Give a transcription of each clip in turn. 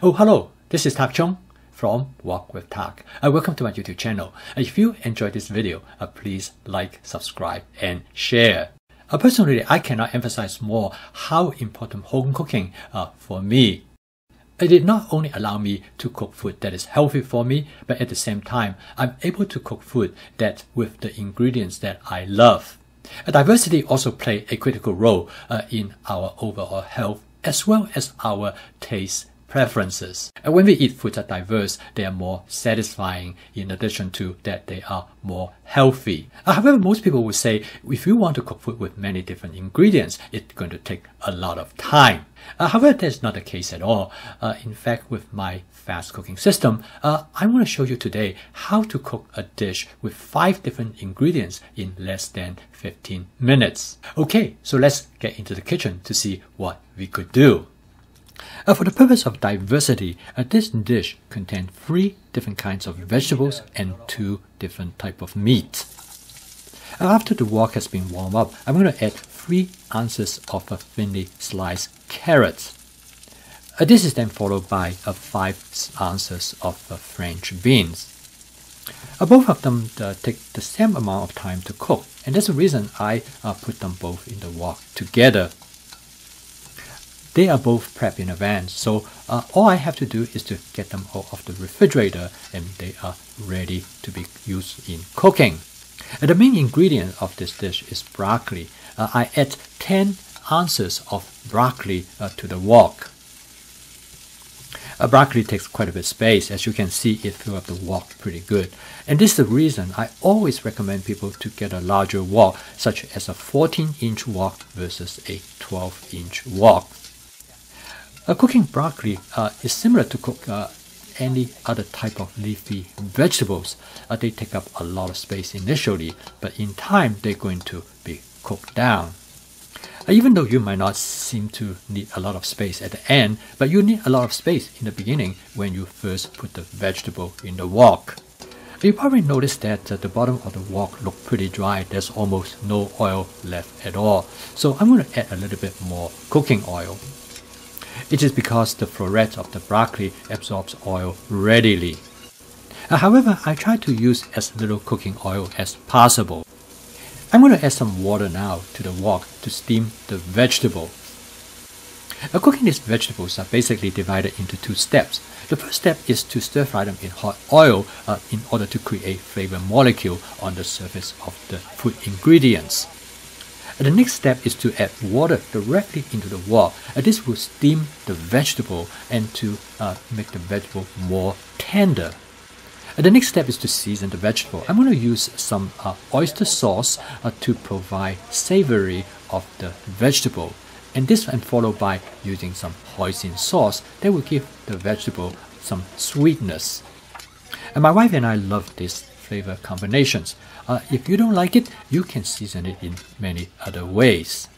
Oh, hello, this is Tak Chung from Walk with Tak. Welcome to my YouTube channel. If you enjoyed this video, please like, subscribe, and share. Personally, I cannot emphasize more how important home cooking for me. It did not only allow me to cook food that is healthy for me, but at the same time, I'm able to cook food that with the ingredients that I love. Diversity also plays a critical role in our overall health as well as our taste preferences. And when we eat foods that are diverse, they are more satisfying in addition to that they are more healthy. However, most people will say if you want to cook food with many different ingredients, it's going to take a lot of time. However, that's not the case at all. In fact, with my fast cooking system, I'm going to show you today how to cook a dish with 5 different ingredients in less than 15 minutes. Okay, so let's get into the kitchen to see what we could do. For the purpose of diversity, this dish contains 3 different kinds of vegetables and 2 different types of meat. After the wok has been warmed up, I'm going to add 3 ounces of a thinly sliced carrot. This is then followed by 5 ounces of French beans. Both of them take the same amount of time to cook, and that's the reason I put them both in the wok together. They are both prepped in advance, so all I have to do is to get them out of the refrigerator and they are ready to be used in cooking. The main ingredient of this dish is broccoli. I add 10 ounces of broccoli to the wok. Broccoli takes quite a bit of space. As you can see, it fills up the wok pretty good. And this is the reason I always recommend people to get a larger wok, such as a 14-inch wok versus a 12-inch wok. Cooking broccoli is similar to cook any other type of leafy vegetables. They take up a lot of space initially, but in time they're going to be cooked down. Even though you might not seem to need a lot of space at the end, but you need a lot of space in the beginning when you first put the vegetable in the wok. You probably noticed that the bottom of the wok looked pretty dry. There's almost no oil left at all. So I'm going to add a little bit more cooking oil. It is because the florets of the broccoli absorbs oil readily. However, I try to use as little cooking oil as possible. I'm going to add some water now to the wok to steam the vegetable. Cooking these vegetables are basically divided into 2 steps. The first step is to stir fry them in hot oil in order to create flavor molecule on the surface of the food ingredients. The next step is to add water directly into the wok. This will steam the vegetable and to make the vegetable more tender. The next step is to season the vegetable. I'm going to use some oyster sauce to provide savory of the vegetable. And this and followed by using some hoisin sauce that will give the vegetable some sweetness. And my wife and I love these flavor combinations. If you don't like it, you can season it in many other ways.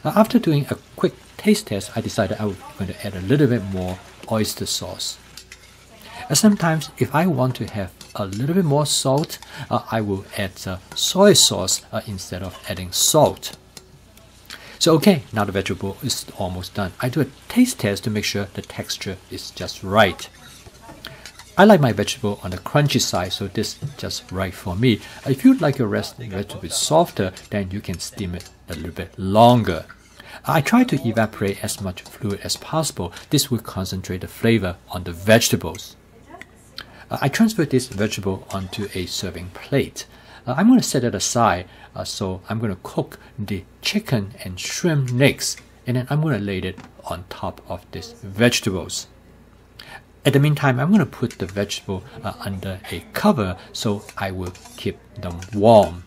After doing a quick taste test, I decided I was going to add a little bit more oyster sauce. Sometimes, if I want to have a little bit more salt, I will add soy sauce instead of adding salt. So okay, now the vegetable is almost done. I do a taste test to make sure the texture is just right. I like my vegetable on the crunchy side, so this is just right for me. If you'd like your vegetable softer, then you can steam it a little bit longer. I try to evaporate as much fluid as possible. This will concentrate the flavor on the vegetables. I transfer this vegetable onto a serving plate. I'm going to set it aside, so I'm going to cook the chicken and shrimp next, and then I'm going to lay it on top of these vegetables. At the meantime, I'm going to put the vegetable under a cover so I will keep them warm.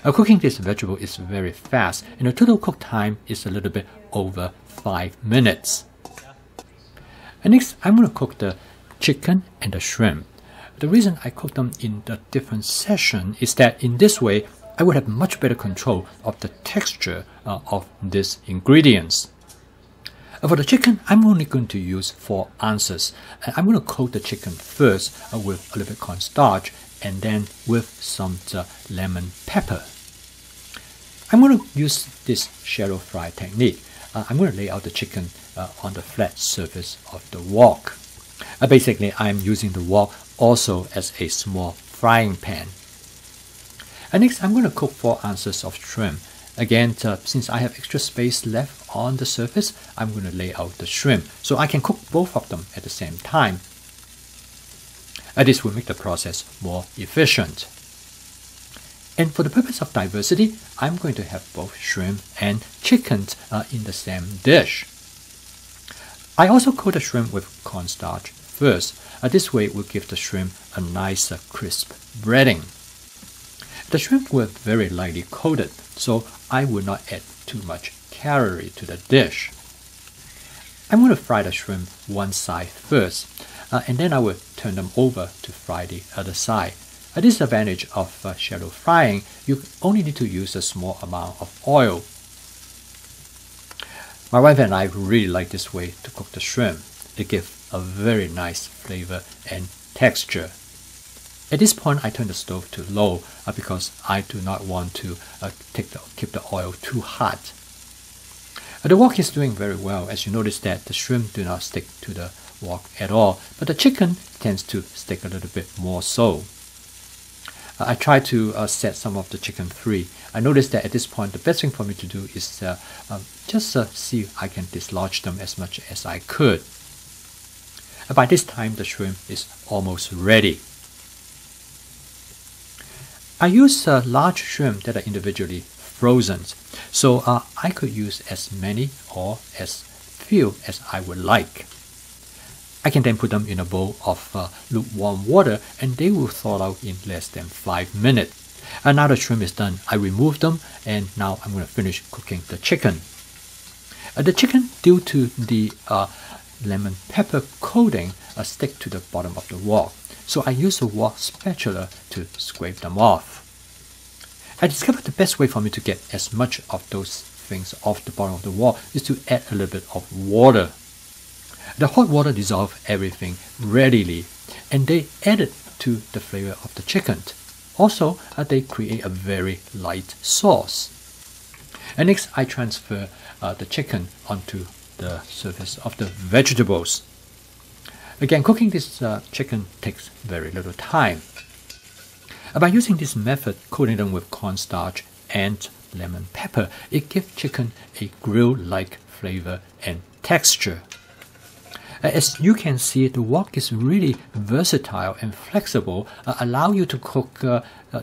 Cooking this vegetable is very fast, and the total cook time is a little bit over 5 minutes. And next, I'm going to cook the chicken and the shrimp. The reason I cook them in a different session is that in this way, I would have much better control of the texture of these ingredients. For the chicken, I'm only going to use 4 ounces. I'm going to coat the chicken first with a little bit cornstarch and then with some lemon pepper. I'm going to use this shallow fry technique. I'm going to lay out the chicken on the flat surface of the wok. Basically, I'm using the wok also as a small frying pan. Next, I'm going to cook 4 ounces of shrimp. Again, since I have extra space left on the surface, I'm going to lay out the shrimp so I can cook both of them at the same time. This will make the process more efficient. And for the purpose of diversity, I'm going to have both shrimp and chicken in the same dish. I also coat the shrimp with cornstarch first. This way it will give the shrimp a nice crisp breading. The shrimp were very lightly coated, so I will not add too much calorie to the dish. I'm going to fry the shrimp one side first, and then I will turn them over to fry the other side. A disadvantage of shallow frying, you only need to use a small amount of oil. My wife and I really like this way to cook the shrimp. It gives a very nice flavor and texture. At this point, I turn the stove to low because I do not want to keep the oil too hot. The wok is doing very well. As you notice that the shrimp do not stick to the wok at all, but the chicken tends to stick a little bit more so. I try to set some of the chicken free. I noticed that at this point the best thing for me to do is just see if I can dislodge them as much as I could. By this time the shrimp is almost ready. I use large shrimp that are individually frozen, so I could use as many or as few as I would like. I can then put them in a bowl of lukewarm water and they will thaw out in less than 5 minutes. And now the shrimp is done, I remove them and now I'm going to finish cooking the chicken. The chicken, due to the lemon pepper coating, stick to the bottom of the wok. So I use a wok spatula to scrape them off. I discovered the best way for me to get as much of those things off the bottom of the wok is to add a little bit of water. The hot water dissolves everything readily and they add it to the flavor of the chicken. Also, they create a very light sauce. And next, I transfer the chicken onto the surface of the vegetables. Again, cooking this chicken takes very little time. By using this method, coating them with cornstarch and lemon pepper, it gives chicken a grill-like flavor and texture. As you can see, the wok is really versatile and flexible, allow you to cook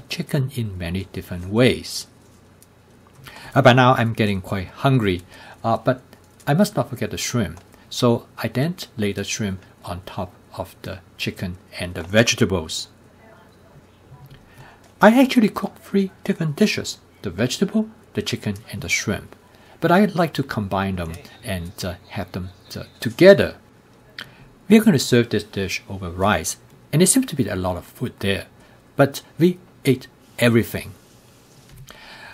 chicken in many different ways. By now I'm getting quite hungry, but I must not forget the shrimp. So I then lay the shrimp on top of the chicken and the vegetables. I actually cook 3 different dishes, the vegetable, the chicken and the shrimp. But I like to combine them and have them together. We are going to serve this dish over rice, and there seems to be a lot of food there, but we ate everything.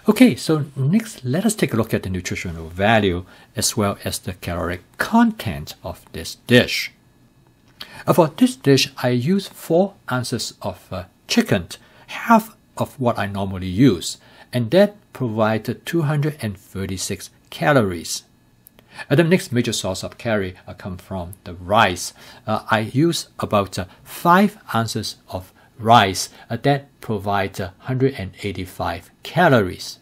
Okay, so next let us take a look at the nutritional value as well as the caloric content of this dish. For this dish, I use 4 ounces of chicken, half of what I normally use, and that provided 236 calories. The next major source of calorie comes from the rice. I use about 5 ounces of rice that provides 185 calories.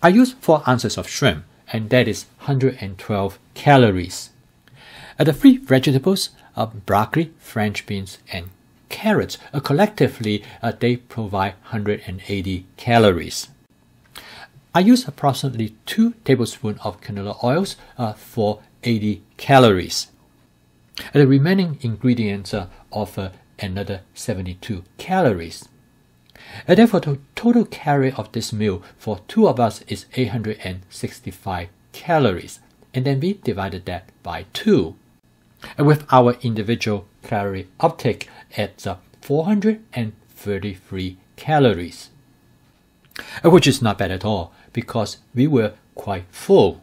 I use 4 ounces of shrimp and that is 112 calories. The 3 vegetables, broccoli, French beans and carrots, collectively they provide 180 calories. I use approximately 2 tablespoons of canola oils for 80 calories. The remaining ingredients offer another 72 calories. Therefore, the total calorie of this meal for 2 of us is 865 calories, and then we divided that by 2, with our individual calorie uptake at 433 calories, which is not bad at all because we were quite full.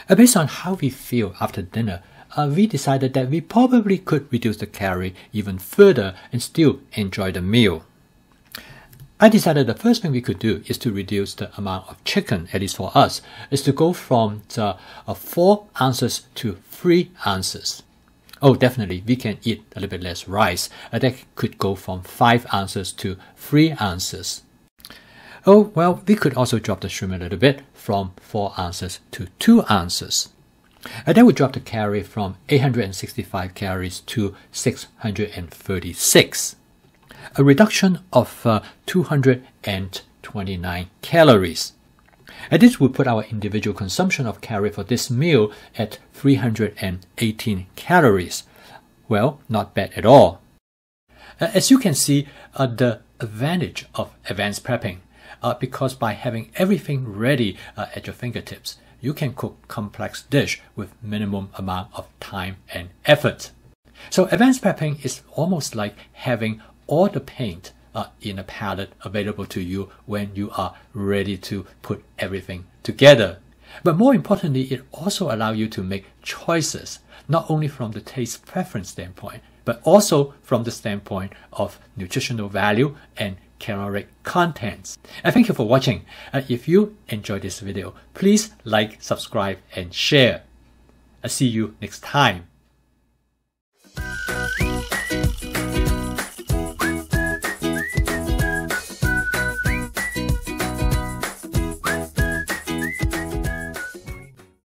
Based on how we feel after dinner, we decided that we probably could reduce the calorie even further and still enjoy the meal. I decided the first thing we could do is to reduce the amount of chicken, at least for us, is to go from 4 ounces to 3 ounces. Oh, definitely, we can eat a little bit less rice. That could go from 5 ounces to 3 ounces. Oh, well, we could also drop the shrimp a little bit from 4 ounces to 2 ounces. That would drop the calorie from 865 calories to 636. A reduction of 229 calories. And this would put our individual consumption of calorie for this meal at 318 calories. Well, not bad at all. As you can see, the advantage of advanced prepping, because by having everything ready at your fingertips, you can cook complex dish with minimum amount of time and effort. So advanced prepping is almost like having all the paint in a palette available to you when you are ready to put everything together. But more importantly, it also allows you to make choices, not only from the taste preference standpoint, but also from the standpoint of nutritional value and caloric contents. And thank you for watching. If you enjoyed this video, please like, subscribe, and share. I'll see you next time.